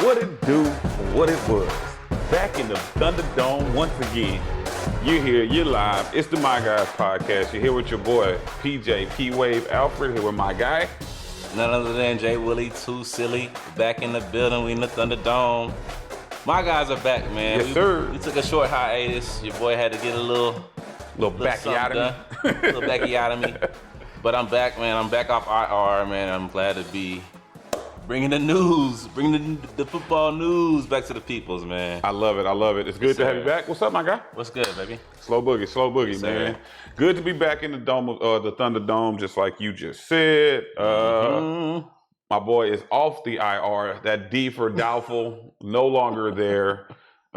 What it do, what it was. Back in the Thunderdome once again. You're here, you're live. It's the My Guys podcast. You're here with your boy, PJ, P-Wave, Alfred, here with my guy. None other than Jay Willie, Too Silly, back in the building. We in the Thunderdome. My guys are back, man. Yes, sir. We took a short hiatus. Your boy had to get a little Backiotomy. little backiotomy. But I'm back, man. I'm back off IR, man. I'm glad to be bringing the news, bringing the football news back to the peoples, man. I love it, I love it. It's good to have you back. What's up, my guy? What's good, baby? Slow boogie, Yes, man. sir. Good to be back in the dome, the Thunderdome, just like you just said. My boy is off the IR. That D for doubtful, no longer there.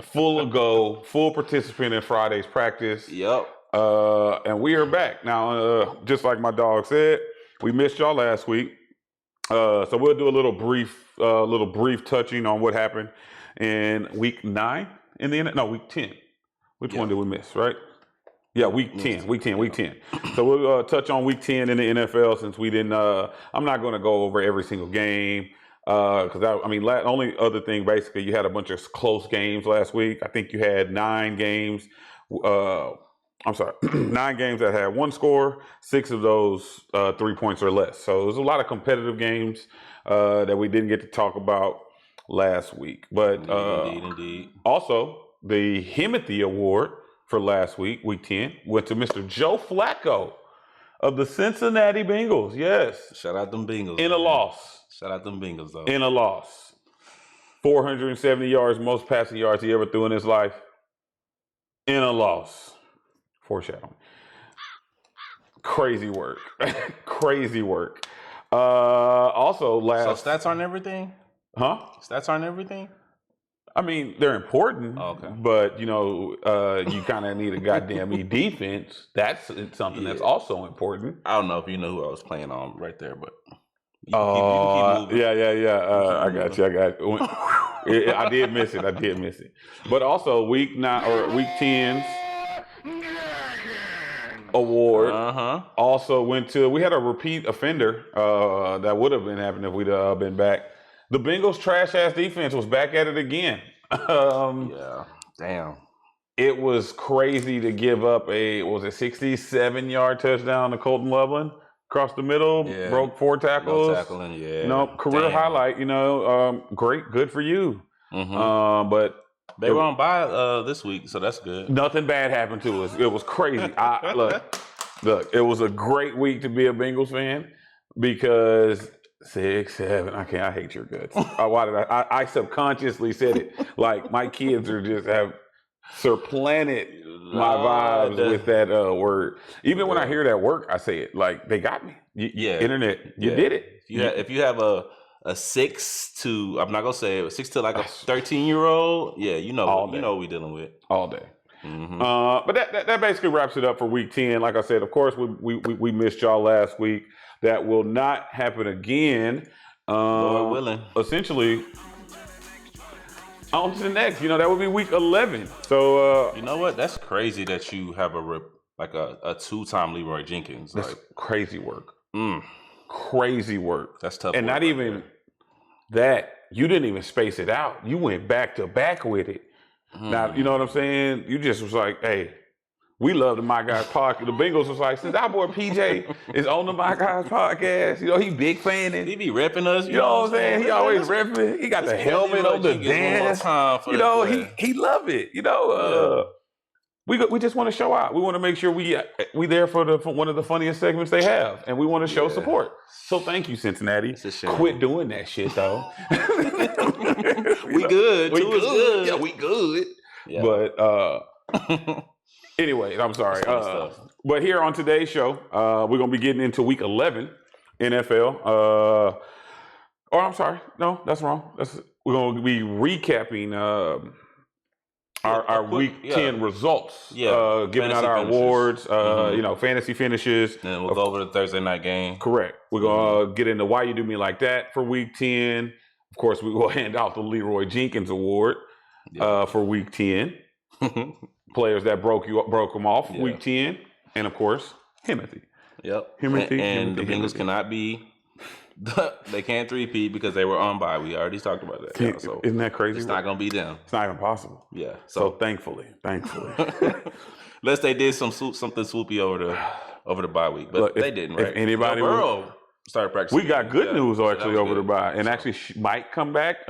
Full of go, full participant in Friday's practice. Yep. And we are back. Now, just like my dog said, we missed y'all last week. So we'll do a little brief touching on what happened in week 9 in the week 10. Which one did we miss, right? Yeah, week 10. So we'll touch on week 10 in the NFL since we didn't. I'm not going to go over every single game because only other thing basically you had a bunch of close games last week. I think you had 9 games. 9 games that had one score, 6 of those 3 points or less. So there's a lot of competitive games that we didn't get to talk about last week. But Indeed. Also, the Himothy Award for last week, week 10, went to Mr. Joe Flacco of the Cincinnati Bengals. Yes. Shout out them Bengals. In a loss. Shout out them Bengals, though. In a loss. 470 yards, most passing yards he ever threw in his life. In a loss. Foreshadowing. Crazy work. Crazy work. Also, So stats aren't everything? Huh? Stats aren't everything? I mean, they're important, Okay. but, you kind of need a goddamn defense. That's something that's also important. I don't know if you know who I was playing on right there, but you Oh, can keep moving. yeah. I got you. I did miss it. But also, week 10's award also went to. We had a repeat offender that would have been happening if we'd been back. The Bengals' trash ass defense was back at it again. Yeah, damn. It was crazy to give up a 67-yard touchdown to Colton Loveland across the middle. Yeah. Broke 4 tackles. No tackling, yeah. Career Damn. highlight. Great, good for you. But They were on bye this week, so that's good. nothing bad happened to us. It was crazy. Look, it was a great week to be a Bengals fan because 6, 7. I hate your guts. Why did I subconsciously said it. Like my kids have supplanted my vibes with that word. Even when I hear that word, I say it. Like they got me. Internet, you did it. If you have a 6 to, I'm not gonna say it, 6 to like a 13-year-old, you know what we're dealing with all day. But that basically wraps it up for week 10. Like I said, of course, we missed y'all last week. That will not happen again. Lord willing. Essentially, on to the next. That would be week 11. So you know what? That's crazy that you have a 2-time Leroy Jenkins. That's like crazy work. Crazy work. That's tough. And work not right even there. that. You didn't even space it out. You went back to back with it. Now, you know what I'm saying? You just was like, hey, we love the My Guys podcast. The Bengals was like, since our boy PJ is on the My Guys podcast, he big fan. And He be repping us. you know what I'm saying? He always repping. He got the helmet on the dance. He love it. We just want to show out. We want to make sure we there for one of the funniest segments they have, and we want to show support. So thank you, Cincinnati. Quit doing that shit though. We good. We Two is good. Yeah, we good. Yeah. But anyways, I'm sorry. But here on today's show, we're gonna be getting into week 11 NFL. Or I'm sorry, no, that's wrong. We're gonna be recapping our week 10 results. Giving out our awards. Fantasy finishes. And we'll go over the Thursday night game. Correct. We're gonna get into Why You Do Me Like That for week 10. Of course, we will hand out the Leroy Jenkins Award for week 10. Players that broke them off week 10. And of course, Himothy. Yep. Himothy. And the Bengals cannot be They can't three-peat because they were on bye. We already talked about that. Yeah, so Isn't that crazy? it's not gonna be them. It's not even possible. Yeah. So thankfully. Unless they did something swoopy over the bye week, but Look, they didn't. Right? If anybody, Burrow started practicing. we got good news so actually that was over the good. bye, and So, actually might come back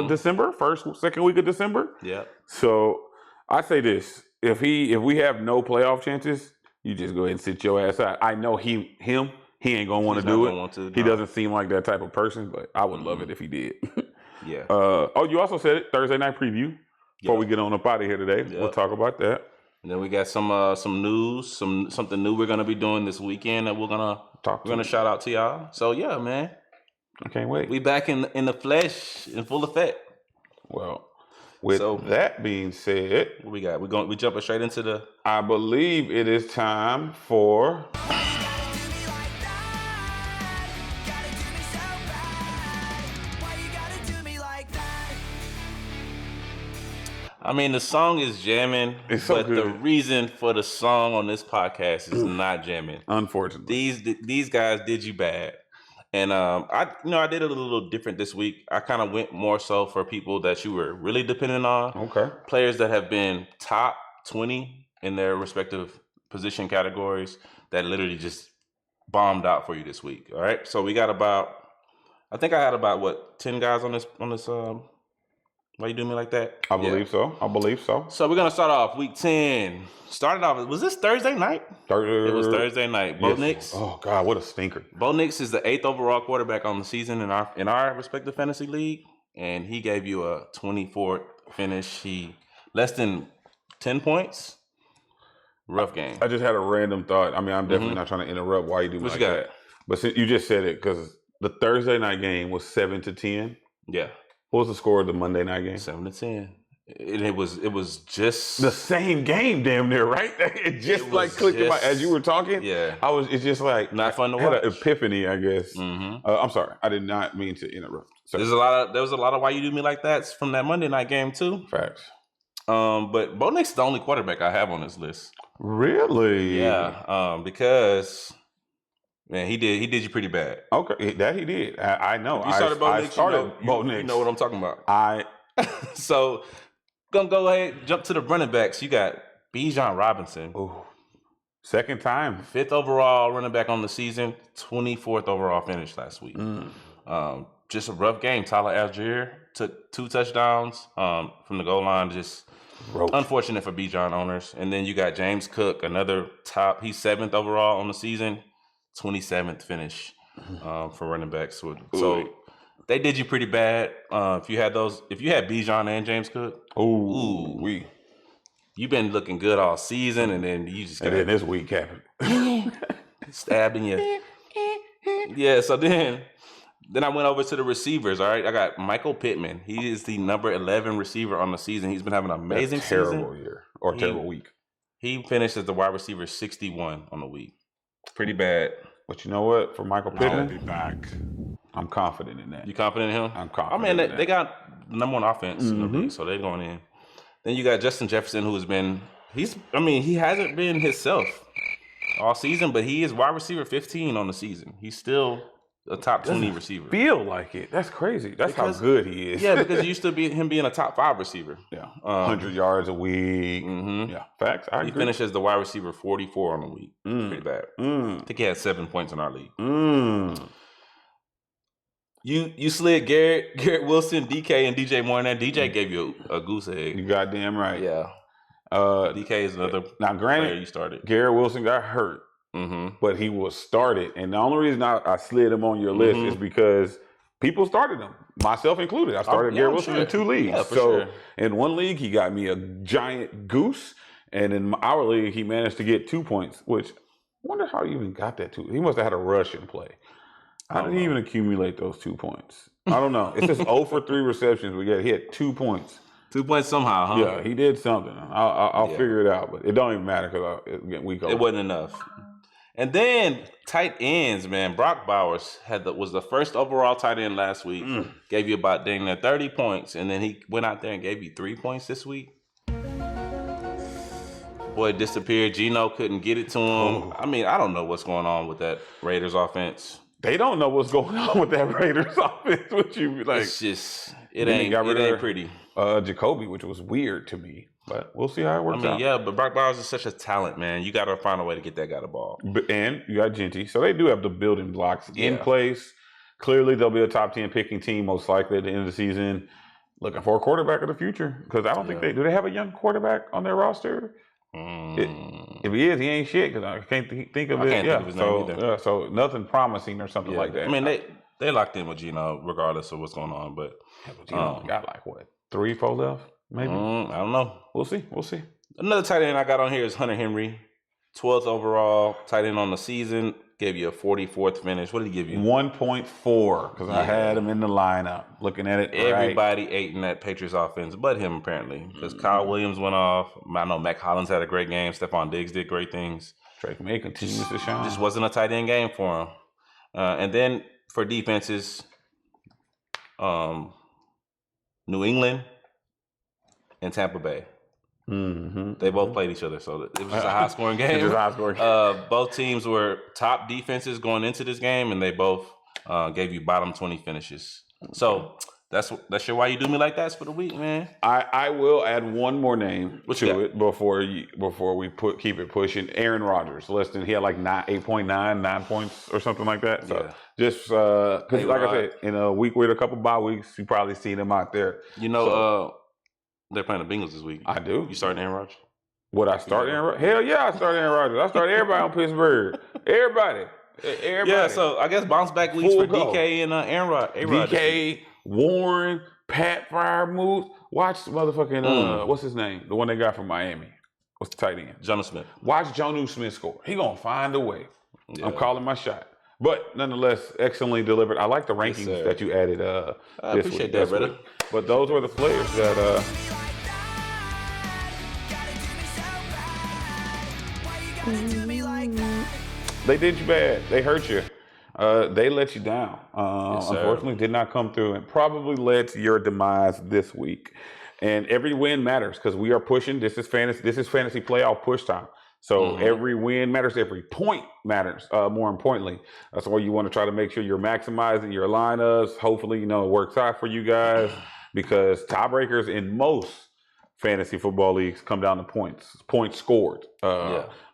December second week of December. yeah. So I say this: if we have no playoff chances, you just go ahead and sit your ass out. I know he ain't gonna want He's to not do gonna it. want to, He no. doesn't seem like that type of person, but I would love it if he did. Yeah. You also said it, Thursday night preview. Before Yeah. we get on up out of here today, we'll talk about that. And then we got some news, something new we're gonna be doing this weekend that we're gonna shout out to y'all. So yeah, man, I can't wait. we back in the flesh in full effect. Well, with that being said, What we got? We jumping straight into the. I believe it is time for. I mean, the song is jamming, It's so but good. the reason for the song on this podcast is not jamming. Unfortunately, These guys did you bad, and I did it a little different this week. I kind of went more so for people that you were really dependent on. okay. Players that have been top 20 in their respective position categories that literally just bombed out for you this week. All right, so we got I think I had about 10 guys on this. Why you do me like that? I believe so. So we're gonna start off week 10. Started off. Was this Thursday night? It was Thursday night. Bo Yes. Nix. Oh God, what a stinker! Bo Nix is the 8th overall quarterback on the season in our respective fantasy league, and he gave you a 24th finish. He less than 10 points. Rough game. I just had a random thought. I mean, I'm definitely not trying to interrupt why you do me What like you got? that. But since you just said it, because the Thursday night game was 7-10. Yeah, What was the score of the Monday night game? 7-10. It was just The same game, damn near, right? It just It like was clicked in my just- as you were talking. yeah. It's just like Not fun to I had an watch. epiphany, I guess. Mm-hmm. I'm sorry, I did not mean to interrupt. So, There was a lot of why you do me like that from that Monday night game too. facts. But Bo Nix is the only quarterback I have on this list. Really? Yeah. Because man, he did you pretty bad. Okay, that he did. I know. If you started Bo I Nix, started Bo you Nix. know what I'm talking about. I So gonna go ahead jump to the running backs. You got Bijan Robinson, second time. 5th overall running back on the season, 24th overall finish last week. Just a rough game. Tyler Algier took 2 touchdowns from the goal line. Just unfortunate for Bijan owners. And then you got James Cook, another top. He's 7th overall on the season, 27th finish for running backs. So they did you pretty bad. If you had Bijan and James Cook, you've been looking good all season, and then you just And then this week happened. stabbed in you. Yeah, so then I went over to the receivers. All right, I got Michael Pittman. He is the number 11 receiver on the season. He's been having an amazing terrible season. year or terrible week. He finished as the wide receiver 61 on the week. Pretty bad. But you know what? For Michael Pittman, be back. I'm confident in that. You confident in him? I'm I confident. mean, in that. they got the number 1 offense in the league, so they're going in. Then you got Justin Jefferson, who has been he hasn't been himself all season, but he is wide receiver 15 on the season. He's still a top 20 receiver. Feel like it. That's crazy. That's Because- how good he is. Yeah, because it used to be him being a top 5 receiver. Yeah. 100 yards a week. Mhm. Yeah. Facts. I He agree. finished as the wide receiver 44 on the week. Pretty bad. I think he had 7 points in our league. You slid Garrett Wilson, DK, and DJ Moore in there. DJ gave you a goose egg. You goddamn right. Yeah. Uh, DK is another now, player granted, you started. Garrett Wilson got hurt, Mm-hmm. but he was started. And the only reason I slid him on your list is because people started him, myself included. I started yeah, Garrett I'm Wilson sure. in 2 leagues. Yeah, for so sure. in 1 league, he got me a giant goose. And in our league, he managed to get 2 points, which I wonder how he even got that 2. He must have had a rush in play. How did he even accumulate those 2 points? I don't know. It's just 0 for 3 receptions. He had 2 points. 2 points somehow, huh? Yeah, he did something. I'll figure it out, but it don't even matter because it's getting weak. It wasn't enough. And then tight ends, man. Brock Bowers was the 1st overall tight end last week. Gave you about dang near 30 points, and then he went out there and gave you 3 points this week. Boy disappeared. Geno couldn't get it to him. I mean, I don't know what's going on with that Raiders offense. they don't know what's going on with that Raiders offense. What you like? It's just Then they got rid it ain't of, pretty. Jacoby, which was weird to me, but we'll see how it works out. Yeah, but Brock Bowers is such a talent, man. You got to find a way to get that guy the ball. And you got Genty, so they do have the building blocks in Yeah. place. Clearly, they'll be a top 10 picking team most likely at the end of the season. Looking for a quarterback of the future because I don't think do they have a young quarterback on their roster? If he is, he ain't shit because I can't think of it. Think of his name either. So nothing promising or something like that. I mean, they locked in with Geno regardless of what's going on, but Geno got like what 3-4 left, maybe. I don't know. We'll see. Another tight end I got on here is Hunter Henry, 12th overall tight end on the season. Gave you a 44th finish. What did he give you? 1.4 because I had him in the lineup. Looking at it, everybody ate in that Patriots offense, but him apparently because Kyle Williams went off. I know Mac Hollins had a great game. Stephon Diggs did great things. Drake May continues to shine. Just wasn't a tight end game for him. And then for defenses, New England and Tampa Bay. They both played each other, so it was just a high-scoring game. It was high-scoring. Both teams were top defenses going into this game, and they both gave you bottom 20 finishes. So that's why you do me like that for the week, man. I will add one more name to it before we keep it pushing. Aaron Rodgers, he had like 8.9, 9 points or something like that. So just because, like I said, in a week with a couple bye weeks, you probably seen him out there. They're playing the Bengals this week. I do. You starting Aaron Rodgers? Would I start Aaron Rodgers? Hell yeah, I started Aaron Rodgers. I started everybody on Pittsburgh. Everybody. Yeah, so I guess bounce back weeks for DK and Aaron Rodgers. DK, Warren, Pat Freiermuth. Watch motherfucking, what's his name? The one they got from Miami. What's the tight end? Jonnu Smith. Watch Jonnu Smith score. He going to find a way. Yeah. I'm calling my shot. But nonetheless, excellently delivered. I like the rankings that you added I appreciate that, brother. But those were the players that... They did you bad. They hurt you. They let you down. Unfortunately, did not come through and probably led to your demise this week. And every win matters because we are pushing. This is fantasy playoff push time. So every win matters. Every point matters. More importantly, that's why you want to try to make sure you're maximizing your lineups. Hopefully, it works out for you guys because tiebreakers in most fantasy football leagues come down to points scored.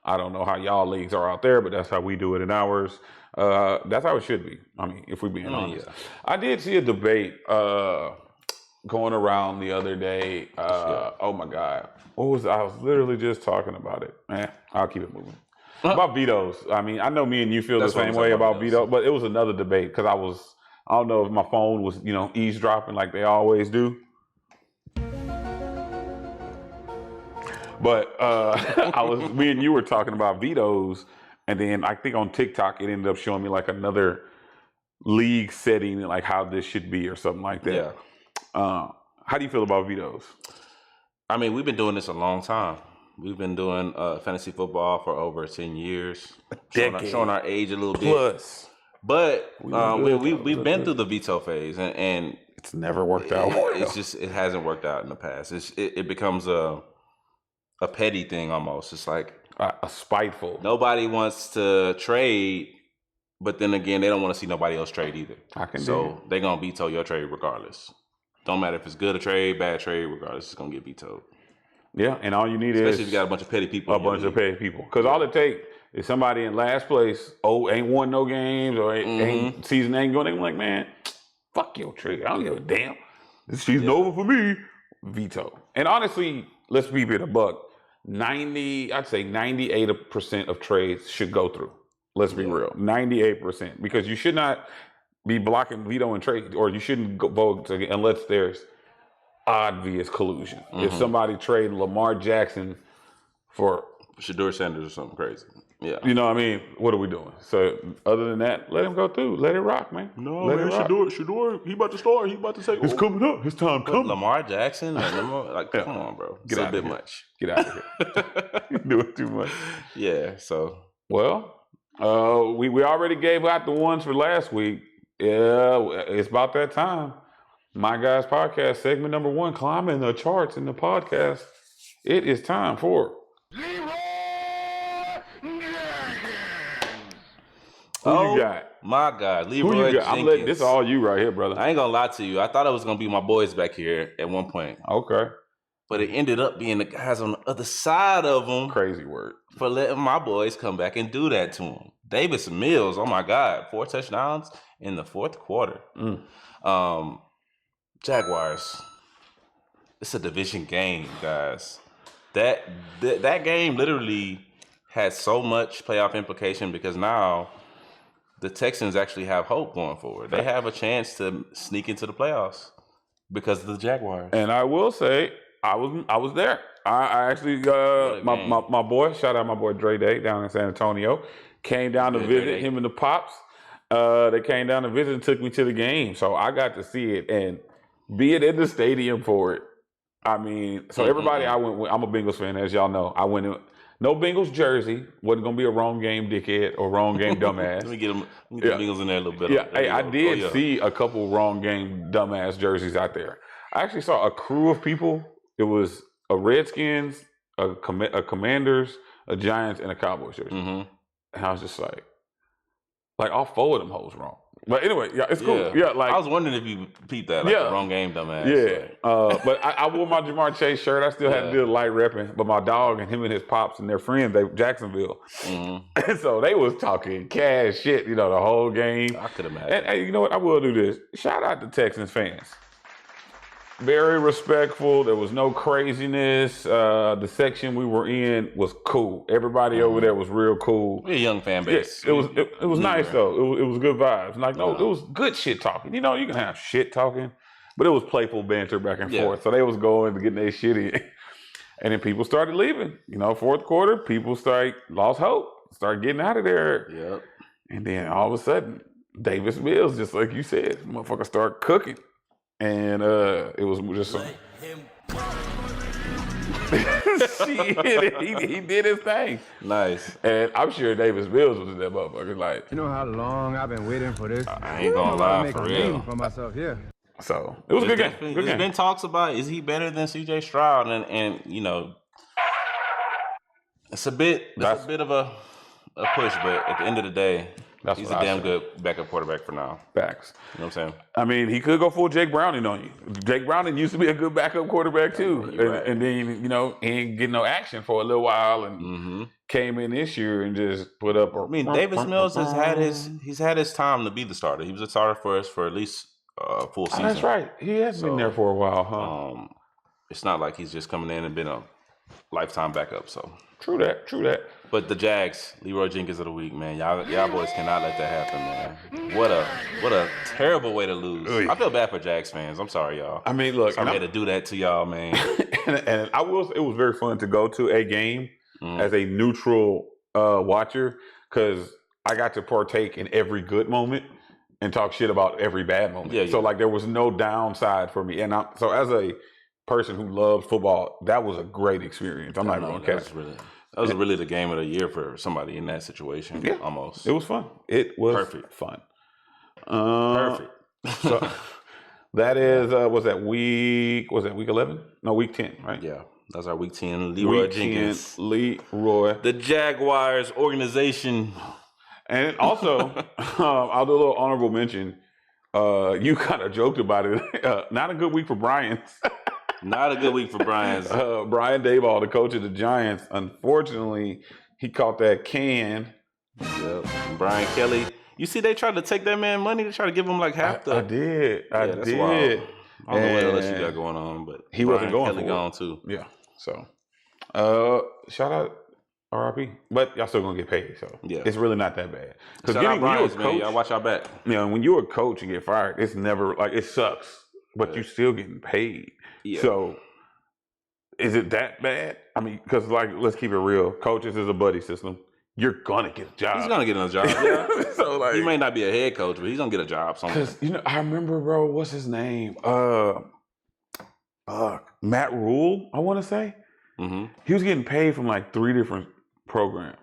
I don't know how y'all leagues are out there, but that's how we do it in ours. That's how it should be. I mean, if we're being honest. I did see a debate going around the other day. Oh my God. I was literally just talking about it. Man, I'll keep it moving. About vetoes. I mean, I know me and you feel the same way about veto, but it was another debate because I don't know if my phone was, eavesdropping like they always do. But me and you were talking about vetoes, and then I think on TikTok it ended up showing me like another league setting, like how this should be or something like that. Yeah. How do you feel about vetoes? I mean, we've been doing this a long time. We've been doing fantasy football for over 10 years. Showing our age a little bit. But we've been through the veto phase, and it's never worked out. It hasn't worked out in the past. It becomes a petty thing almost. It's like a spiteful. Nobody wants to trade, but then again, they don't want to see nobody else trade either. So they're gonna veto your trade regardless. Don't matter if it's good a trade, bad trade, regardless, it's gonna get vetoed. Yeah, and all you need especially if you got a bunch of petty people. Because all it takes is somebody in last place, ain't won no games or season ain't going. They're like, man, fuck your trade. I don't give a damn. This season over for me. Veto. And honestly, let's be it a buck. I'd say 98% of trades should go through. Let's be real. 98%. Because you should not be blocking veto and trade, or you shouldn't vote unless there's obvious collusion. If somebody trade Lamar Jackson for Shedeur Sanders or something crazy. Yeah. You know what I mean? What are we doing? So other than that, let him go through. Let it rock, man. No, let man, Shedeur, he about to start. He about to say, it's coming up. His time coming. Lamar Jackson? Come on, bro. Get out of here. Much. Get out of here. You're doing too much. Yeah, so. Well, we already gave out the ones for last week. Yeah, it's about that time. My Guys Podcast, segment number 1, climbing the charts in the podcast. It is time for... Who you got? My God, Who Leroy you got? I'm Jenkins. letting this all you right here, brother. I ain't gonna lie to you. I thought it was gonna be my boys back here at one point, Okay. but it ended up being the guys on the other side of them Crazy word. for letting my boys come back and do that to him. Davis Mills, oh my God, 4 touchdowns in the fourth quarter. Jaguars. It's a division game, guys. That game literally has so much playoff implication because now the Texans actually have hope going forward. They have a chance to sneak into the playoffs because of the Jaguars. And I will say, I was there. I actually my boy, shout out my boy Dre Day down in San Antonio, came down to visit him and the Pops. They came down to visit and took me to the game, so I got to see it and be it in the stadium for it. I mean, so everybody I went with, I'm a Bengals fan, as y'all know. I went in, no Bengals jersey. Wasn't gonna be a wrong game dickhead or wrong game dumbass. Let me get the Bengals in there a little bit. Yeah, hey, I did see a couple wrong game dumbass jerseys out there. I actually saw a crew of people. It was a Redskins, a Commanders, a Giants, and a Cowboys jersey. And I was just like all 4 of them hoes wrong. But anyway, yeah, it's cool. Yeah, like I was wondering if you peeped that. Like, the wrong game, dumbass. Yeah, but I wore my Jamar Chase shirt. I still had to do the light repping. But my dog and him and his pops and their friends, they Jacksonville, and so they was talking cash shit, the whole game. I could imagine. And hey, you know what? I will do this. Shout out to Texans fans. Very respectful. There was no craziness. The section we were in was cool. Everybody over there was real cool. We're a young fan base. Yeah, it was nice though. It was good vibes. Like it was good shit talking. You can have shit talking, but it was playful banter back and forth. So they was going to get their shit in, and then people started leaving. Fourth quarter, people lost hope, started getting out of there. Yep. And then all of a sudden, Davis Mills, just like you said, motherfucker started cooking. And it was just some. he did his thing. Nice. And I'm sure Davis Mills was in that motherfucker. Like, you know how long I've been waiting for this. I ain't gonna lie, for real. Name for myself here. So it was a good game. There's been talks about is he better than C.J. Stroud, and it's a bit of a push, but at the end of the day. He's a damn good backup quarterback for now. Facts. You know what I'm saying? I mean, he could go full Jake Browning on you. Jake Browning used to be a good backup quarterback too. And then, he ain't getting no action for a little while and came in this year and just put up Davis Mills has had his time to be the starter. He was a starter for us for at least a full season. That's right. He has been there for a while, huh? It's not like he's just coming in and been a lifetime backup, so. True that. But the Jags, Leroy Jenkins of the week, man. Y'all boys cannot let that happen, man. What a terrible way to lose. I feel bad for Jags fans. I'm sorry, y'all. I mean, look, I had to do that to y'all, man. and I will. It was very fun to go to a game as a neutral watcher because I got to partake in every good moment and talk shit about every bad moment. Yeah. So there was no downside for me, and so as a person who loves football, that was a great experience. I'm not even gonna catch. That was really the game of the year for somebody in that situation. Yeah, almost. It was fun. It was perfect fun. Perfect. So that is was that week 11? No, week 10, right? Yeah. That's our week 10. Leroy Jenkins. Leroy. The Jaguars organization. And also, I'll do a little honorable mention. You kind of joked about it. Not a good week for Brian. Not a good week for Brian. Brian Daboll, the coach of the Giants, unfortunately, he caught that can. Yep. Brian Kelly. You see, they tried to take that man money to try to give him half the. I did. That's wild. I don't know what else you got going on, but he wasn't going Kelly gone too. Yeah. So, shout out RIP. But y'all still gonna get paid, so it's really not that bad. Because getting you a coach, man, y'all watch y'all back. When you're a coach and get fired, it's never it sucks, but you still getting paid. Yeah. So, is it that bad? I mean, because let's keep it real. Coaches is a buddy system. You're gonna get a job. He's gonna get a job. Yeah. So he may not be a head coach, but he's gonna get a job somewhere. Because I remember, bro. What's his name? Matt Rule. I want to say. He was getting paid from 3 different programs.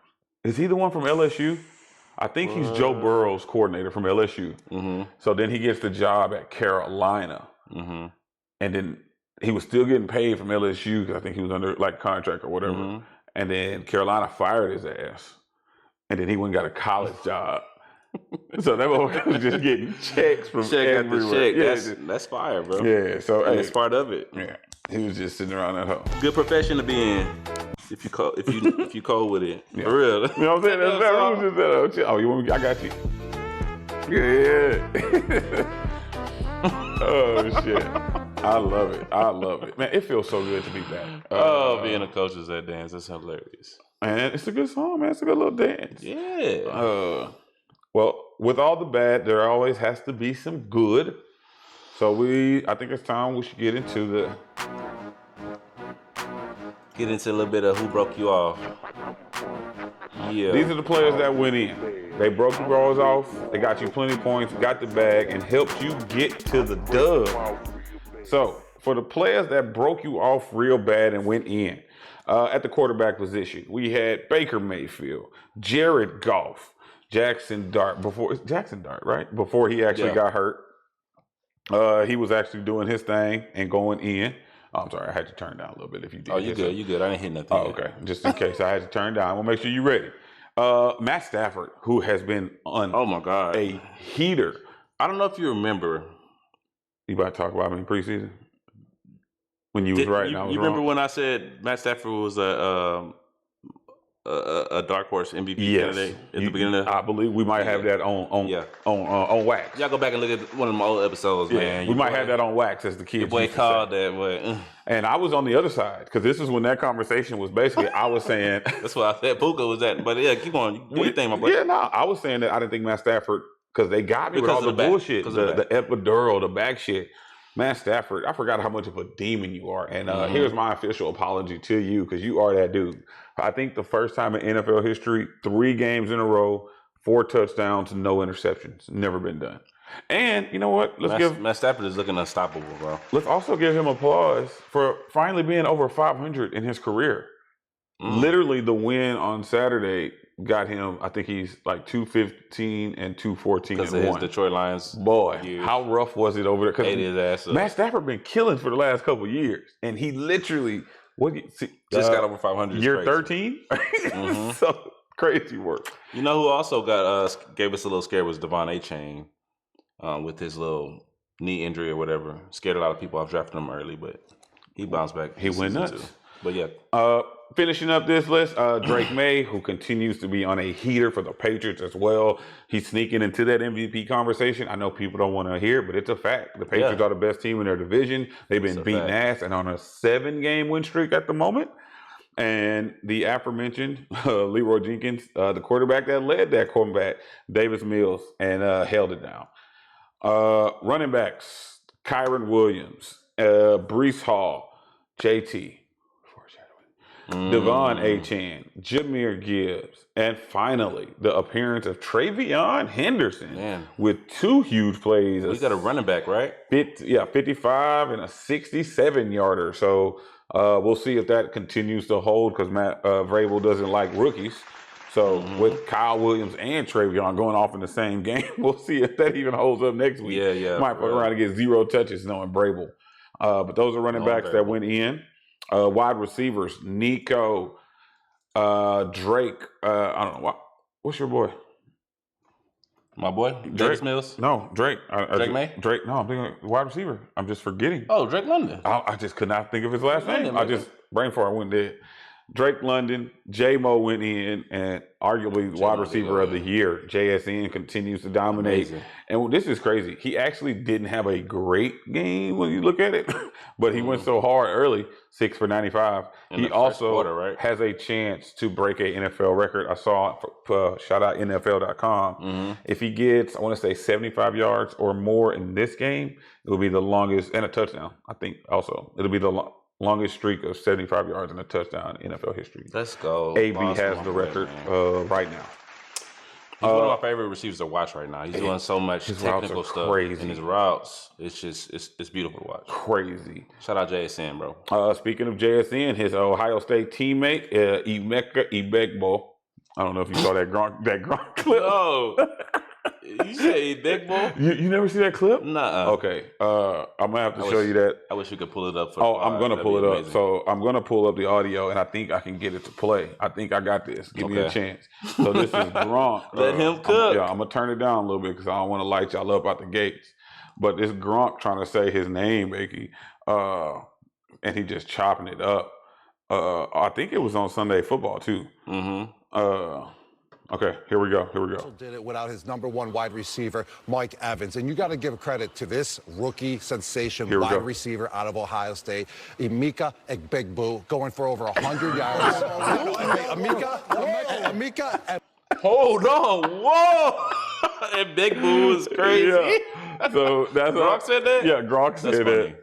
Is he the one from LSU? I think he's Joe Burrow's coordinator from LSU. So then he gets the job at Carolina, and then he was still getting paid from LSU because I think he was under contract or whatever. And then Carolina fired his ass, and then he went and got a college job. So that motherfucker was just getting checks from Check after everywhere. check. Yeah, That's fire, bro. yeah. So And hey, it's part of it. yeah, he was just sitting around that hole. Good profession to be in. If you cold with it, Yeah. for real. You know what I'm saying? That's that was just that. Oh, you want me? I got you. Yeah. Oh shit. I love it. I love it. Man, it feels so good to be back. Being a coach is that dance. That's hilarious. Man, it's a good song, man. It's a good little dance. Yeah. Well, with all the bad, there always has to be some good. So I think it's time we should get into Get into a little bit of who broke you off. Yeah. these are the players that went in. They broke the balls off. They got you plenty of points, got the bag, and helped you get to the dub. So for the players that broke you off real bad and went in, at the quarterback position, we had Baker Mayfield, Jared Goff, Jackson Dart, right? Before he actually got hurt. He was actually doing his thing and going in. Oh, I'm sorry, I had to turn down a little bit if you did. Oh, you good. You good. I didn't hit nothing. Oh, okay. Just in case I had to turn down. I'm gonna make sure you're ready. Matt Stafford, who has been on Oh, my God. a heater. I don't know if you remember. You about to talk about me in preseason? When you was right and I was you wrong? remember when I said Matt Stafford was a dark horse MVP candidate at the beginning of I believe we might have that on wax. Y'all go back and look at one of my old episodes, Yeah, man. we might have that on wax as the kids. Your boy used to called say. that, but And I was on the other side because this is when that conversation was basically I was saying that's why I said Puka was that. But yeah, keep on. Do your thing, my boy. Yeah, no, I was saying that I didn't think Matt Stafford because they got me Because with all of the the back. bullshit, Because of the the epidural, the back shit. Matt Stafford, I forgot how much of a demon you are, and here's my official apology to you because you are that dude. I think the first time in NFL history, 3 games in a row, 4 touchdowns, no interceptions, never been done. And you know what? Matt Stafford is looking unstoppable, bro. Let's also give him applause for finally being over 500 in his career. Literally, the win on Saturday got him. I think he's like 215 and 214 Because and of his 1. Detroit Lions. Boy, years. how rough was it over there? Ate his ass up. Matt Stafford been killing for the last couple of years, and he literally Just got over 500. year 13. So crazy work. You know who also gave us a little scare was Devon A-Chain with his little knee injury or whatever. Scared a lot of people off drafting him early, but he bounced back. He went season nuts. 2. But yeah. Finishing up this list, Drake May, who continues to be on a heater for the Patriots as well. He's sneaking into that MVP conversation. I know people don't want to hear it, but it's a fact. The Patriots are the best team in their division. They've been beating ass and on a 7-game win streak at the moment. And the aforementioned Leroy Jenkins, the quarterback that led that combat, Davis Mills, and held it down. Running backs, Kyron Williams, Breece Hall, JT, Devon A-Chan, Jameer Gibbs, and finally the appearance of Travion Henderson with 2 huge plays. We got a running back, right? 55 and a 67-yarder. So we'll see if that continues to hold because Matt Vrabel doesn't like rookies. So with Kyle Williams and Travion going off in the same game, we'll see if that even holds up next week. Might fuck around and get 0 touches knowing Vrabel. But those are running backs that went in. Wide receivers, Nico, Drake. I don't know. What's your boy? My boy? Davis Mills? No, Drake. Drake May? Drake. No, I'm thinking wide receiver. I'm just forgetting. Oh, Drake London. I just could not think of his last name. London, I just, brain fart went dead. Drake London, J-Mo went in, and arguably wide receiver of the year. JSN continues to dominate. Amazing. And this is crazy. He actually didn't have a great game when you look at it, but he went so hard early, 6 for 95. He also has a chance to break a NFL record. I saw it, shout out NFL.com. If he gets, I want to say 75 yards or more in this game, it will be the longest, and a touchdown, I think also. It'll be the longest streak of 75 yards and a touchdown in NFL history. Let's go. AB has the record right now. He's one of my favorite receivers to watch right now. He's doing so much technical stuff in his routes. It's just it's beautiful to watch. Crazy. Shout out JSN, bro. Speaking of JSN, his Ohio State teammate Emeka Ibegbo. I don't know if you saw that Gronk clip. Oh, You say big bull? You never see that clip? Nuh-uh. Okay. I'm gonna have to show you that. I wish we could pull it up for Oh, I'm gonna that'd pull be it up. amazing. So I'm gonna pull up the audio, and I think I can get it to play. I think I got this. Give me a Okay. chance. So this is Gronk. Let him cook. I'm gonna turn it down a little bit because I don't want to light y'all up out the gates. But it's Gronk trying to say his name, Bakey, and he just chopping it up. I think it was on Sunday Football too. Okay, here we go. Did it without his number one wide receiver, Mike Evans. And you got to give credit to this rookie sensation Here we go. wide receiver out of Ohio State, Emeka Egbegbue, going for over 100 yards. Emeka. Hold on. Whoa. And Big Boo is crazy. Yeah. So that's Gronk said that? Yeah, Gronk said funny. that.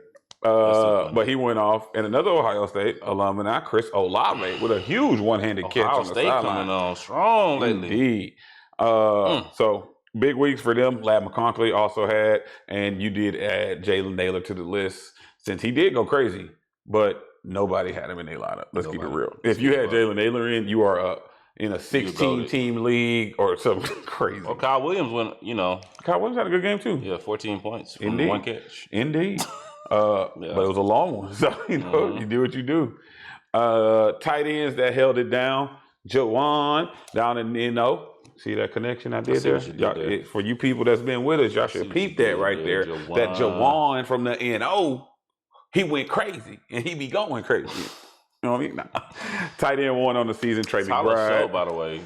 But he went off, and another Ohio State alumni, Chris Olave, with a huge one-handed catch Ohio on the State sideline. coming on strong lately. Indeed. So big weeks for them. Lad McConkey also had, and you did add Jalen Naylor to the list since he did go crazy, but nobody had him in their lineup. Let's keep it real. If you had Jalen Naylor in, you are up in a 16-team league or something crazy. Well, Kyle Williams went, Kyle Williams had a good game too. yeah, 14 points from Indeed. one catch. Indeed. But it was a long one. So, you do what you do. Tight ends that held it down. Jawan down in See that connection I did see there? what you did Y'all- there. For you people that's been with us, y'all should what peep you that did right there, there. Jawan. That Jawan from the NO, he went crazy. And he be going crazy. You know what I mean? Nah. Tight end one on the season, Trey Tyler Show, McBride. by the way.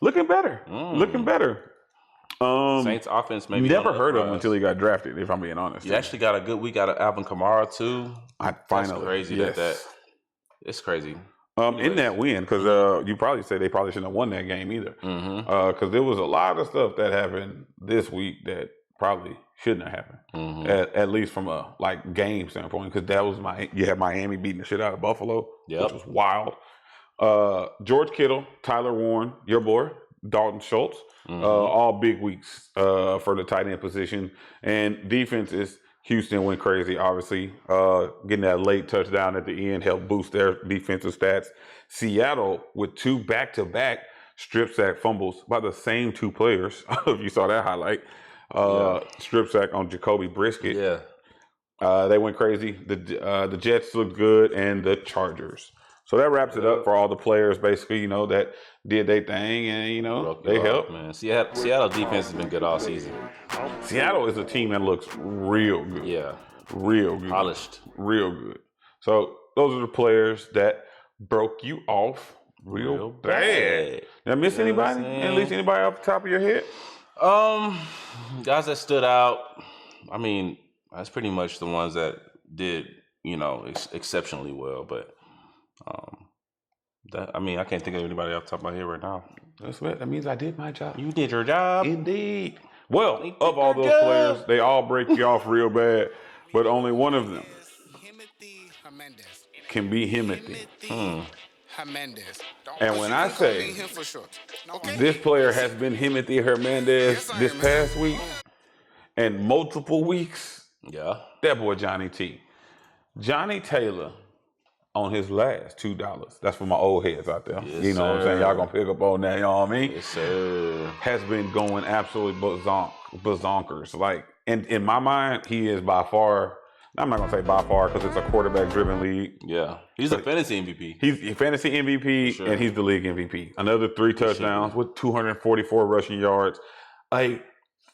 Looking better. Looking better. Saints offense maybe. Never on the heard of him rise. until he got drafted, if I'm being honest. You actually got a good week out of Alvin Kamara, too. I finally. That's crazy yes. that it's crazy. In that win, because you probably say they probably shouldn't have won that game either. Because there was a lot of stuff that happened this week that probably shouldn't have happened. At least from a game standpoint, because that was you had Miami beating the shit out of Buffalo, which was wild. George Kittle, Tyler Warren, your boy, Dalton Schultz, all big weeks for the tight end position. And defenses, Houston went crazy, obviously. Getting that late touchdown at the end helped boost their defensive stats. Seattle with 2 back-to-back strip sack fumbles by the same 2 players. I don't know if you saw that highlight. Strip sack on Jacoby Brisket. Yeah. They went crazy. The Jets looked good, and the Chargers. So that wraps it up for all the players, basically, that did their thing, and, they helped. Man. Seattle defense has been good all season. Seattle is a team that looks real good. Yeah. Real good. Polished. Real good. So those are the players that broke you off real bad. Did I miss You know what anybody? I'm saying? At least anybody off the top of your head? Guys that stood out, I mean, that's pretty much the ones that did, exceptionally well. But, I can't think of anybody off the top of my head right now. That's what that means. I did my job. You did your job. Indeed. Well, of all those players, they all break you off real bad, but only one of them can be Himothy. And when I say this player has been Himothy Hernandez this past week and multiple weeks, Yeah. that boy Johnny T. Johnny Taylor on his last $2. That's for my old heads out there. Yes, you know what I'm saying? sir. Y'all gonna pick up on that, you know what I mean? Yes, sir. Has been going absolutely bazonkers. And in my mind, he is by far, I'm not going to say by far because it's a quarterback-driven league. Yeah. He's a fantasy MVP. He's a fantasy MVP, Sure. and he's the league MVP. Another 3 touchdowns with 244 rushing yards. A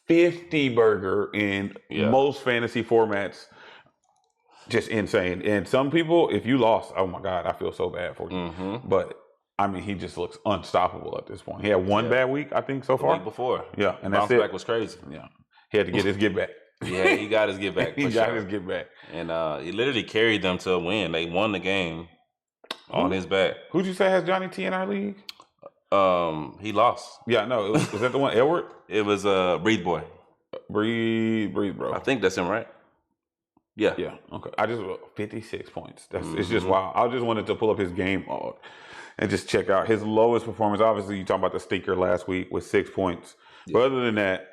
50 burger in most fantasy formats. Just insane. And some people, if you lost, oh my God, I feel so bad for you. But he just looks unstoppable at this point. He had one bad week, I think, so The far. week before. Yeah, and Bounce that's it. back was crazy. Yeah, he had to get his get back. Yeah, he got his get back. He for got sure. his get back. And he literally carried them to a win. They won the game on his back. Who'd you say has Johnny T in our league? He lost. Yeah, no, was that the one? Edward? It was Breathe Boy. Breathe, bro. I think that's him, right? Yeah. Yeah. Okay. I just 56 points. It's just wild. I just wanted to pull up his game log and just check out his lowest performance. Obviously, you talking about the stinker last week with 6 points. Yeah. But other than that,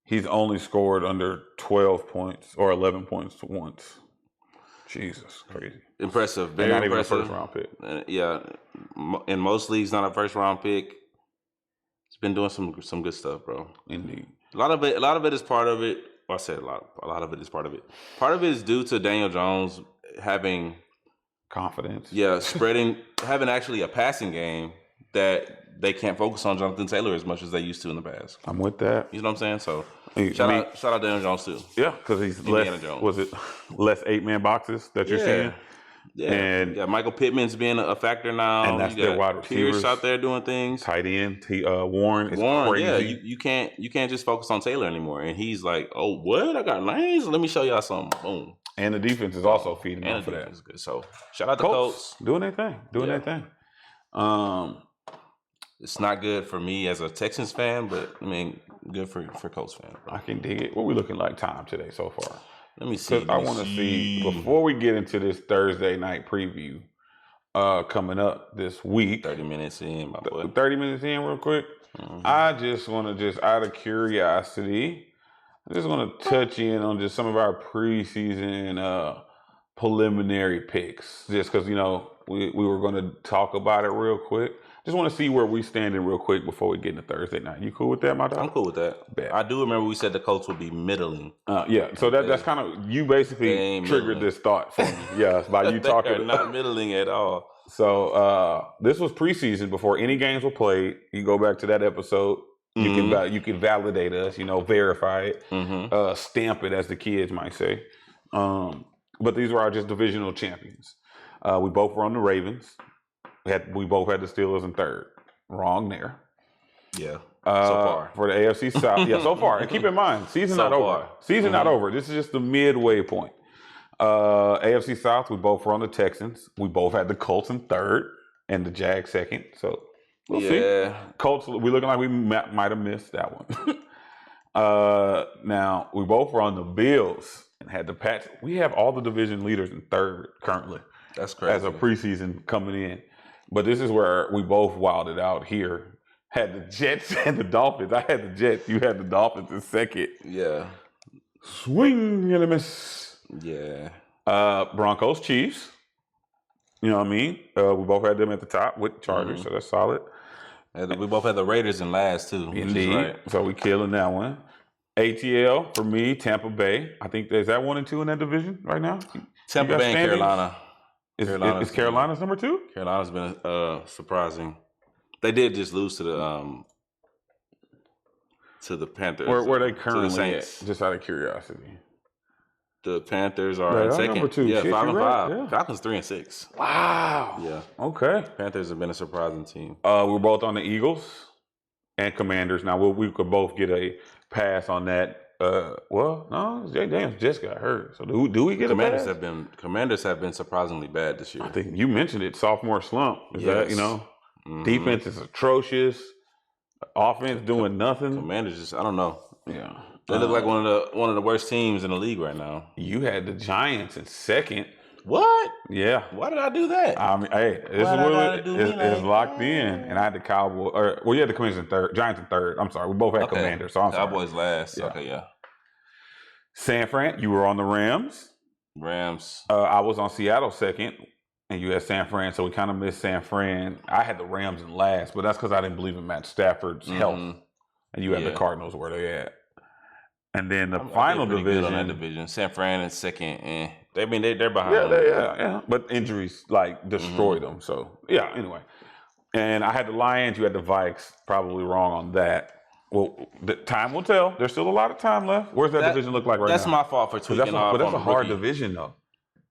he's only scored under 12 points or 11 points once. Jesus, crazy. Impressive. And Very not even a impressive. first round pick. Yeah. In most leagues, not a first round pick. He's been doing some good stuff, bro. Indeed. A lot of it is part of it. Well, I said a lot of it is part of it. Part of it is due to Daniel Jones having Confidence. having actually a passing game that they can't focus on Jonathan Taylor as much as they used to in the past. I'm with that. You know what I'm saying? So Hey, shout out Daniel Jones too. Yeah, because he's Indiana Jones. less 8-man boxes that you're seeing? Yeah, And Michael Pittman's being a factor now. And that's You their got wide Pierce receivers. out there doing things. tight end, Warren is crazy. Yeah, you can't just focus on Taylor anymore. And he's like, oh, what? I got lanes. Let me show y'all something. Boom. And the defense is also feeding And off the of defense that. is good. So shout out to Colts. Doing their thing. Yeah. Their thing. It's not good for me as a Texans fan, but I mean, good for Colts fan. Bro. I can dig it. What we looking like time today so far? Let me see. Because I want to see before we get into this Thursday night preview coming up this week. 30 minutes in, my boy. 30 minutes in, real quick. Mm-hmm. I just want to out of curiosity, I just want to touch in on just some of our preseason preliminary picks, just because we were going to talk about it real quick. Just want to see where we standing real quick before we get into Thursday night. You cool with that, my dog? I'm cool with that. Bet. I do remember we said the Colts would be middling. Yeah, so that's kind of, you They basically ain't triggered middling. this thought for me. Yeah, by you talking. They're not middling at all. So this was preseason before any games were played. You go back to that episode. You can validate us, verify it, stamp it, as the kids might say. But these were our just divisional champions. We both were on the Ravens. We both had the Steelers in third. Wrong there. Yeah. So far. For the AFC South. Yeah, so far. And keep in mind, season So not over. far. Season not over. This is just the midway point. AFC South, we both were on the Texans. We both had the Colts in third and the Jags second. So we'll see. Colts, we looking like we might have missed that one. Now, we both were on the Bills and had the Pats. We have all the division leaders in third currently. That's crazy. As a preseason coming in. But this is where we both wilded out here. Had the Jets and the Dolphins. I had the Jets. You had the Dolphins in second. Yeah. Swing and a miss. Yeah. Broncos, Chiefs. You know what I mean? We both had them at the top with Chargers, so that's solid. And we both had the Raiders in last too. which is Indeed. right. So we killing that one. ATL for me, Tampa Bay. I think is that 1 and 2 in that division right now. Tampa got Bay and standings? Carolina. Is Carolina's number 2? Carolina's been surprising. They did just lose to the Panthers. Where they to the currently at? Saints. Just out of curiosity. The Panthers are Yeah, in they're second. number 2. Yeah, Shit, 5 and you're 5. right, yeah. Falcons 3 and 6. Wow. Yeah. Okay. Panthers have been a surprising team. We're both on the Eagles and Commanders. Now we could both get a pass on that. Well, no, Jay Daniels just got hurt. So do we get Commanders a pass? Commanders have been surprisingly bad this year. I think you mentioned it. Sophomore slump. Is that Mhm. defense is atrocious. Offense doing nothing. Commanders just I don't know. Yeah. They look like one of the worst teams in the league right now. You had the Giants in second. What? Yeah. Why did I do that? I mean, hey, this Why is I what gotta do me it's like locked in, and I had the Cowboys. You had the Commanders in third, Giants in third. I'm sorry, we both had Commanders. So I'm sorry. Cowboys last. Yeah. Okay, yeah. San Fran, you were on the Rams. Rams. I was on Seattle second, and you had San Fran, so we kind of missed San Fran. I had the Rams in last, but that's because I didn't believe in Matt Stafford's health, and you had the Yeah. Cardinals where they at. And then the I final feel pretty good division. on that division. San Fran in second. They're behind. Yeah. But injuries destroyed them. So yeah. Anyway, and I had the Lions. You had the Vikes. Probably wrong on that. Well, the time will tell. There's still a lot of time left. Where's that division look like right That's now? my fault for tweaking off. But that's on a the hard rookie. division though.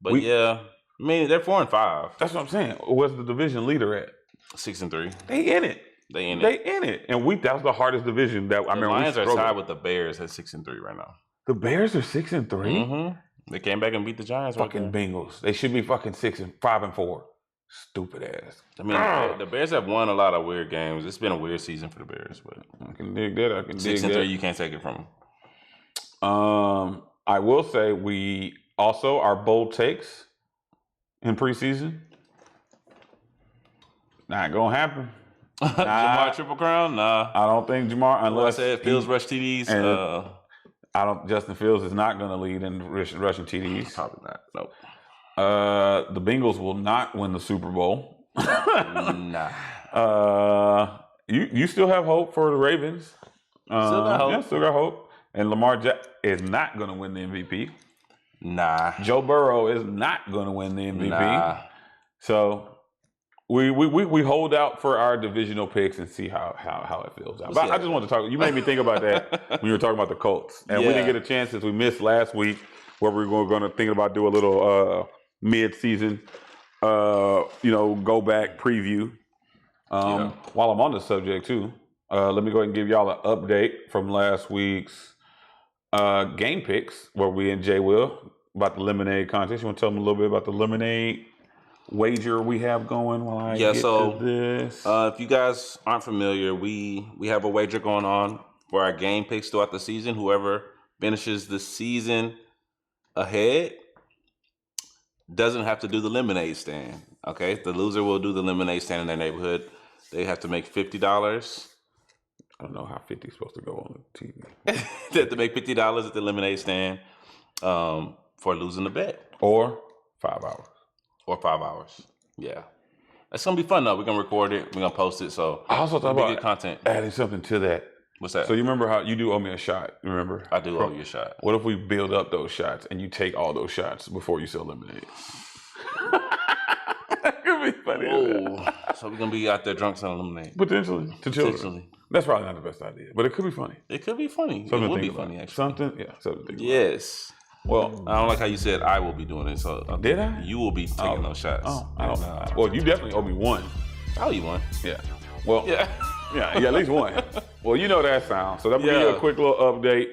But yeah, I mean they're 4 and 5, That's what I'm saying. Where's the division leader at? 6 and 3. They in it. They in it. They in it. And that was the hardest division that I The remember. Lions we are struggled. tied with the Bears at 6 and 3 right now. The Bears are 6 and 3. Mm-hmm. They came back and beat the Giants. Fucking right there. Bengals. They should be fucking 5 and 4. Stupid ass. I mean, the Bears have won a lot of weird games. It's been a weird season for the Bears, but I can dig that. I can 6 dig and that. 3, you can't take it from them. I will say we also our bold takes in preseason. Not gonna happen. Jamar Triple Crown? Nah. I don't think Jamar Unless unless I said Fields rush TDs. and- I don't. Justin Fields is not going to lead in rushing TDs. Probably not. Nope. The Bengals will not win the Super Bowl. Nah. You still have hope for the Ravens. Still got hope. Yeah, still got hope. And Lamar is not going to win the MVP. Nah. Joe Burrow is not going to win the MVP. Nah. So we hold out for our divisional picks and see how it feels out. But I just wanted to talk. You made me think about that when you were talking about the Colts, and we didn't get a chance since we missed last week, where we were going to think about do a little mid-season, go back preview. While I'm on the subject too, let me go ahead and give y'all an update from last week's game picks, where we and Jay Will about the lemonade contest. You want to tell them a little bit about the lemonade wager we have going while I get to this? If you guys aren't familiar, we have a wager going on for our game picks throughout the season. Whoever finishes the season ahead doesn't have to do the lemonade stand. Okay, the loser will do the lemonade stand in their neighborhood. They have to make $50. I don't know how 50 is supposed to go on the TV. They have to make $50 at the lemonade stand for losing the bet. Or 5 hours. Or 5 hours. Yeah. It's going to be fun, though. We're going to record it. We're going to post it. So I also thought it'll be about good content. adding something to that. What's that? So you remember how you do owe me a shot, remember? I do owe you a shot. What if we build up those shots and you take all those shots before you sell lemonade? That could be funny. So we're going to be out there drunk selling lemonade. Potentially. To children. Potentially. That's probably not the best idea, but it could be funny. It could be funny. Something It to would be think about. funny, actually. Something to think about. Yes. Well, I don't like how you said I will be doing it. So did I? You will be taking those shots. Oh, I don't know. Well, you definitely owe me one. Oh, you won. Yeah. Well, Yeah. yeah, at least one. Well, you know that sound. So that will give you a quick little update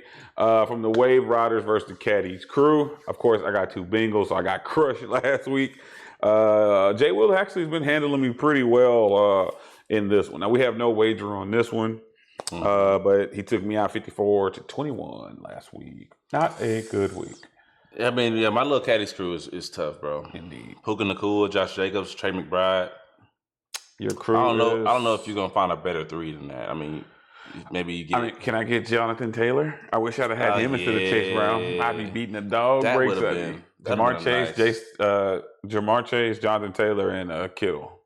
from the Wave Riders versus the Caddies crew. Of course, I got 2 Bengals, so I got crushed last week. Jay Will actually has been handling me pretty well in this one. Now, we have no wager on this one, but he took me out 54-21 last week. Not a good week. I mean, yeah, my little Caddies crew is tough, bro. Indeed. Puka Nakua, Josh Jacobs, Trey McBride. Your crew I don't know if you're gonna find a better 3 than that. I mean, maybe you get. can I get Jonathan Taylor? I wish I'd have had him instead of Chase Brown. I'd be beating the dog That breaks would've at been- me. that'd Jamar have been Chase, nice. Jamar Chase, Jonathan Taylor, and Kittle.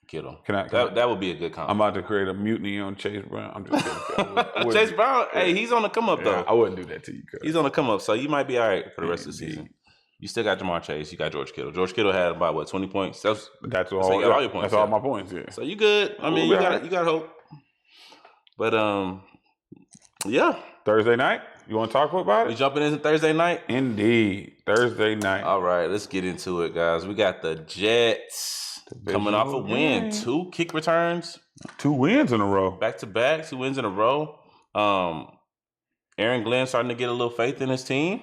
Kittle. Can I- That would be a good combo. I'm about to create a mutiny on Chase Brown. I'm just kidding. I wouldn't- Chase Brown, hey, he's on the come up though. I wouldn't do that to you, cuz. He's on the come up, so you might be all right for the rest of the season. You still got Jamar Chase. You got George Kittle. George Kittle had about 20 points. That's all. So you got all your points, That's all yeah. my points. Yeah. So you good. I mean, We'll be you got hope. But yeah, Thursday night. You want to talk about we it? jumping into Thursday night. Indeed, Thursday night. All right, let's get into it, guys. We got the Jets coming off a win, game. 2 kick returns 2 wins in a row. back to back, 2 wins in a row. Aaron Glenn starting to get a little faith in his team.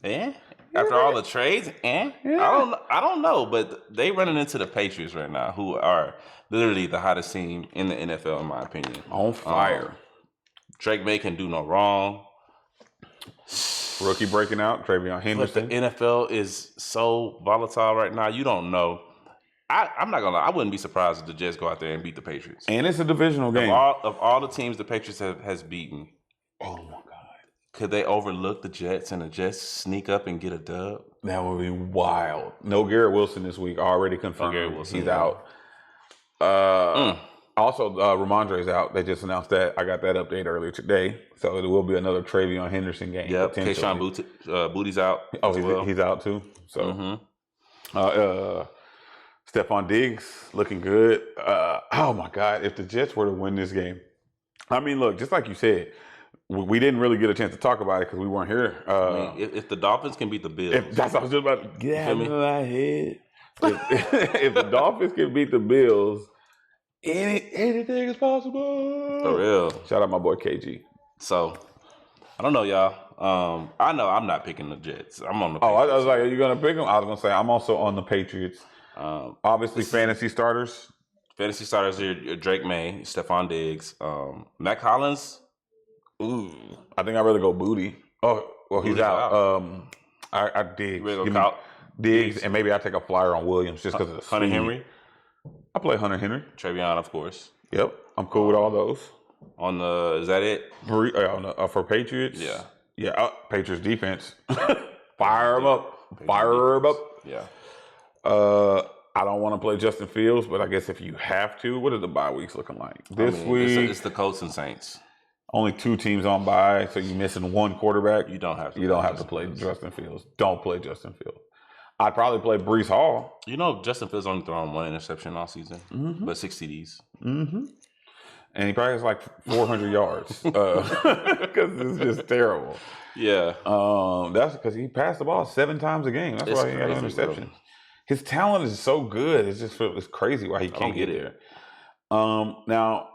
Yeah. After all the trades, I don't know, but they running into the Patriots right now, who are literally the hottest team in the NFL, in my opinion. On fire. Drake May can do no wrong. Rookie breaking out. Travion But the Henderson. NFL is so volatile right now. You don't know. I'm not gonna lie. I wouldn't be surprised if the Jets go out there and beat the Patriots. And it's a divisional game. Of all the teams the Patriots has beaten, Oh my God. could they overlook the Jets and the Jets sneak up and get a dub? That would be wild. No Garrett Wilson this week. Already confirmed. Garrett Wilson, He's yeah. out. Also, Ramondre's out. They just announced that. I got that update earlier today. So it will be another Travion Henderson game. Yep. potentially. Kayshawn Booty's out. Oh, as well. he's out too. So, Mhm. Stephon Diggs looking good. Oh my God! If the Jets were to win this game, I mean, look, just like you said, we didn't really get a chance to talk about it because we weren't here. I mean, if the Dolphins can beat the Bills, That's what I was just about to get out me? of my head. If the Dolphins can beat the Bills, anything is possible. for real. Shout out my boy KG. So I don't know, y'all. I know I'm not picking the Jets. I'm on the. Oh, I Patriots. was like, are you gonna pick them? I was gonna say I'm also on the Patriots. Obviously, fantasy starters. Fantasy starters are Drake May, Stephon Diggs, Matt Collins. Ooh, I think I'd rather go Booty. Oh, well, he's Booty's out. out. I Diggs. Ready to Give go me Kyle- Diggs, and maybe I take a flyer on Williams just because of the Hunter speed. Henry, I play Hunter Henry. Travion, of course. Yep, I'm cool with all those. On the, is that it? For Patriots, Yeah. Patriots defense, fire them up, fire them up. Yeah. I don't want to play Justin Fields, but I guess if you have to, what are the bye weeks looking like this I mean, week? it's the Colts and Saints. Only 2 teams on bye, so you're missing one quarterback. You don't have to. You don't have to play Justin Fields. Don't play Justin Fields. I'd probably play Brees Hall. You know, Justin Fields only thrown 1 interception all season, but 6 TDs. Mm-hmm. And he probably has like 400 yards because it's just terrible. Yeah. That's because he passed the ball 7 times a game. That's why he got an interception. Bro. His talent is so good. It's crazy why he can't get there. Now,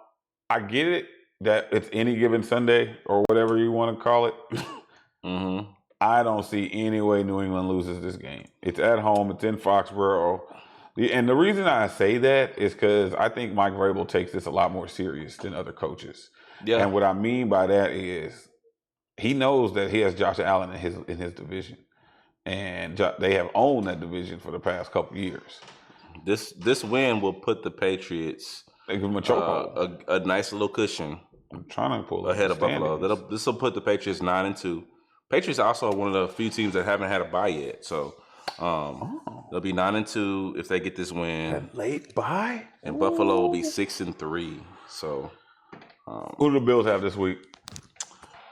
I get it that it's any given Sunday or whatever you want to call it. Mm-hmm. I don't see any way New England loses this game. It's at home. It's in Foxborough. And the reason I say that is because I think Mike Vrabel takes this a lot more serious than other coaches. Yeah. And what I mean by that is he knows that he has Josh Allen in his division. And they have owned that division for the past couple years. This win will put the Patriots They give them a chokehold. a nice little cushion I'm trying to pull ahead of Buffalo. This will put the Patriots 9-2. Patriots are also one of the few teams that haven't had a bye yet, so they'll be 9-2 if they get this win. That late bye, and Buffalo will be 6-3. So, who do the Bills have this week?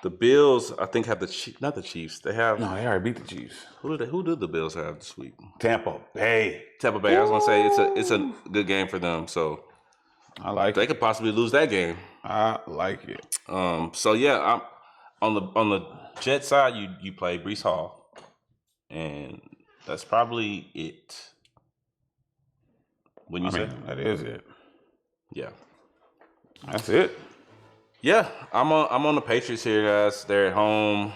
The Bills, I think, have not the Chiefs. They have No, they already beat the Chiefs. Who do the Bills have this week? Tampa Bay. Tampa Bay. I was gonna say it's a good game for them. So I like they it. could possibly lose that game. I like it. So yeah, I'm on the Jet side. You play Brees Hall, and that's probably it. Wouldn't you say? That is it. Yeah, that's it. Yeah, I'm on the Patriots here, guys. They're at home.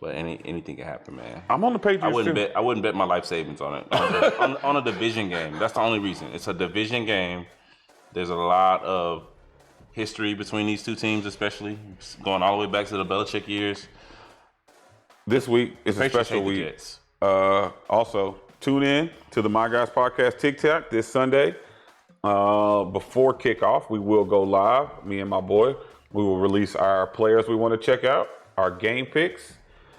But anything can happen, man. I'm on the Patriots. I wouldn't bet my life savings on it. on a division game. That's the only reason. It's a division game. There's a lot of history between these two teams, especially going all the way back to the Belichick years. This week is a special week. Also, tune in to the My Guys Podcast TikTok this Sunday. Before kickoff, we will go live. Me and my boy, we will release our players we want to check out, our game picks,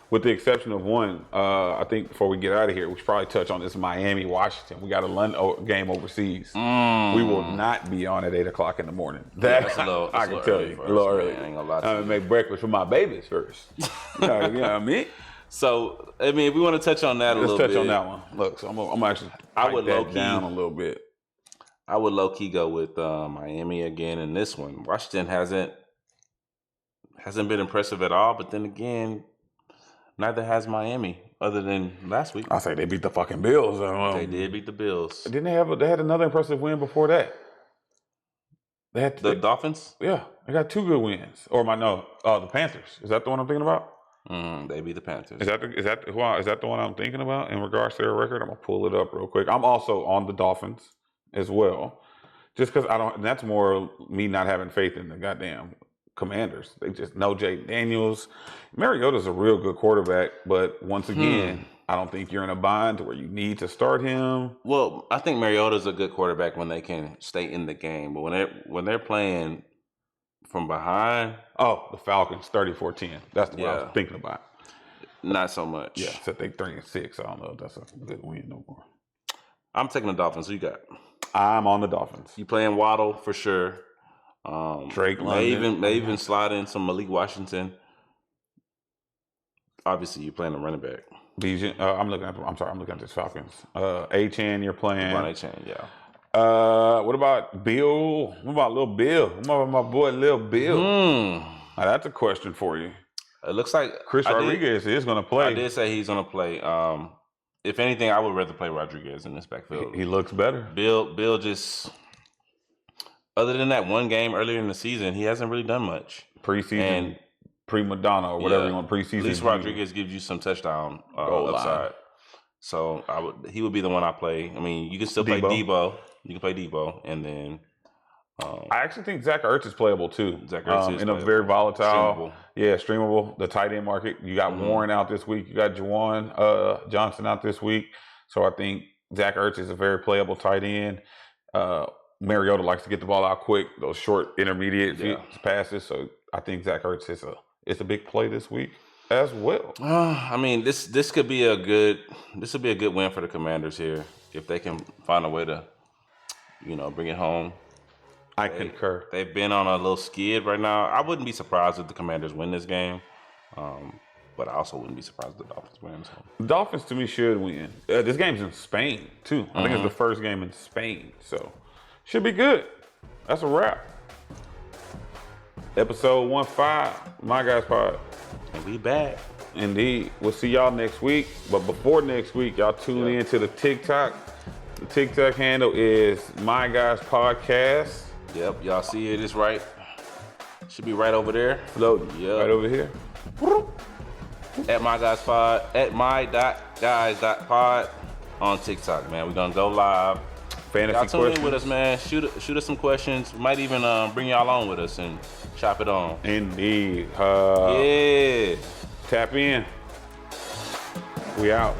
with the exception of one. I think before we get out of here, we should probably touch on this Miami, Washington. We got a London game overseas. We will not be on at 8:00 in the morning. That's a little. I can tell you, a little early. I ain't gonna lie to I'm gonna make breakfast for my babies first. You know what I mean? So, I mean, we want to touch on that a little bit. Let's touch on that one. Look, so I'm actually pipe that down a little bit. I would low key go with Miami again in this one. Washington hasn't been impressive at all, but then again, neither has Miami, other than last week. I say they beat the fucking Bills. They did beat the Bills. Didn't they had another impressive win before that? They had the Dolphins. Yeah, they got 2 good wins. Or the Panthers. Is that the one I'm thinking about? They beat the Panthers. Is that the one I'm thinking about in regards to their record? I'm gonna pull it up real quick. I'm also on the Dolphins as well, just because I don't. And that's more me not having faith in the goddamn Commanders. They just know Jay Daniels. Mariota's a real good quarterback, but once again, I don't think you're in a bind to where you need to start him. Well, I think Mariota's a good quarterback when they can stay in the game, but when they're playing from behind. Oh, the Falcons 34-10. That's the one I was thinking about. Not so much. Yeah, except they 3-6. I don't know if that's a good win no more. I'm taking the Dolphins. Who you got? I'm on the Dolphins. You playing Waddle for sure. Drake London. May even slide in some Malik Washington. Obviously, you're playing a running back. Bijan, I'm looking at this Falcons. Achane, you're playing. Achane, yeah. What about Bill? What about Lil Bill? What about my boy Lil Bill? Now, that's a question for you. It looks like Chris Rodriguez is going to play. I did say he's going to play. If anything, I would rather play Rodriguez in this backfield. He looks better. Bill just, other than that one game earlier in the season, he hasn't really done much. Preseason, and prima donna, or whatever you want. Preseason. At least Rodriguez gives you some touchdown upside. So he would be the one I play. I mean, you can still play Debo. You can play Debo, and then. I actually think Zach Ertz is playable too. Zach Ertz is in playable. A very volatile, streamable. Streamable. The tight end market. You got Warren out this week. You got Juwan Johnson out this week. So I think Zach Ertz is a very playable tight end. Mariota likes to get the ball out quick. Those short intermediate passes. So I think Zach Ertz is a big play this week as well. I mean, this could be a good win for the Commanders here if they can find a way to, bring it home. I concur. They've been on a little skid right now. I wouldn't be surprised if the Commanders win this game, but I also wouldn't be surprised if the Dolphins win. So. The Dolphins, to me, should win. This game's in Spain, too. I think it's the first game in Spain, so should be good. That's a wrap. Episode 15, My Guys Pod. And we back. Indeed. We'll see y'all next week. But before next week, y'all tune in to the TikTok. The TikTok handle is My Guys Podcast. Yep, y'all see it. It's right. Should be right over there. Floating. Yep. Right over here. At My Guys Pod. At my.guys.pod on TikTok, man. We're going to go live. Fantasy Y'all tune questions. in with us, man. Shoot us some questions. Might even bring y'all on with us and chop it on. Indeed. Yeah. Tap in. We out.